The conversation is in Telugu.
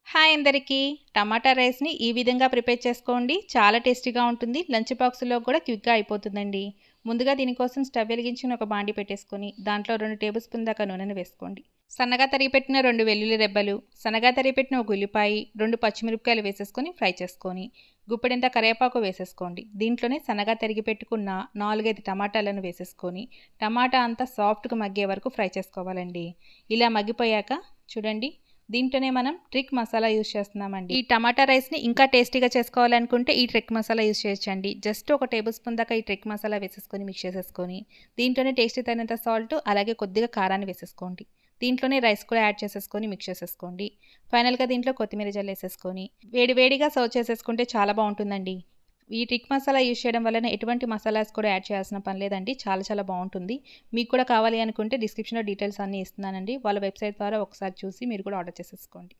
హాయ్ అందరికీ! టమాటా రైస్‌ని ఈ విధంగా ప్రిపేర్ చేసుకోండి. చాలా టేస్టీగా ఉంటుంది. లంచ్ బాక్స్‌లో కూడా క్విక్‌గా అయిపోతుందండి. ముందుగా దీనికోసం స్టవ్ వెలిగించుకొని ఒక బాండీ పెట్టేసుకొని, దాంట్లో 2 టేబుల్ స్పూన్ దాకా నూనెను వేసుకోండి. సన్నగా తరిగి పెట్టిన 2 వెల్లుల్లి రెబ్బలు, సన్నగా తరిగి పెట్టిన ఒక ఉల్లిపాయ, 2 పచ్చిమిరపకాయలు వేసేసుకొని ఫ్రై చేసుకొని, గుప్పెడంత కరివేపాకు వేసేసుకోండి. దీంట్లోనే సన్నగా తరిగి పెట్టుకున్న 4, 5 టమాటాలను వేసేసుకొని, టమాటా అంతా సాఫ్ట్‌గా మగ్గే వరకు ఫ్రై చేసుకోవాలండి. ఇలా మగ్గిపోయాక చూడండి, దీంట్లోనే మనం ట్రిక్ మసాలా యూజ్ చేస్తున్నామండి. ఈ టమాటా రైస్ని ఇంకా టేస్టీగా చేసుకోవాలనుకుంటే ఈ ట్రిక్ మసాలా యూజ్ చేయొచ్చండి. జస్ట్ ఒక టేబుల్ స్పూన్ దాకా ఈ ట్రిక్ మసాలా వేసేసుకొని మిక్స్ చేసేసుకొని, దీంట్లోనే టేస్ట్‌కి తగినంత సాల్ట్, అలాగే కొద్దిగా కారాన్ని వేసేసుకోండి. దీంట్లోనే రైస్ కూడా యాడ్ చేసేసుకొని మిక్స్ చేసేసుకోండి. ఫైనల్‌గా దీంట్లో కొత్తిమీర జల్లేసేసుకొని వేడి వేడిగా సర్వ్ చేసేసుకుంటే చాలా బాగుంటుందండి. ఈ ట్రిక్ మసాలా యూజ్ చేయడం వలన ఎటువంటి మసాలాస్ కూడా యాడ్ చేయాల్సిన పని లేదండి. చాలా చాలా బాగుంటుంది. మీకు కూడా కావాలి అనుకుంటే డిస్క్రిప్షన్‌లో డీటెయిల్స్ అన్నీ ఇస్తున్నానండి. వాళ్ళ వెబ్‌సైట్ ద్వారా ఒకసారి చూసి మీరు కూడా ఆర్డర్ చేసేసుకోండి.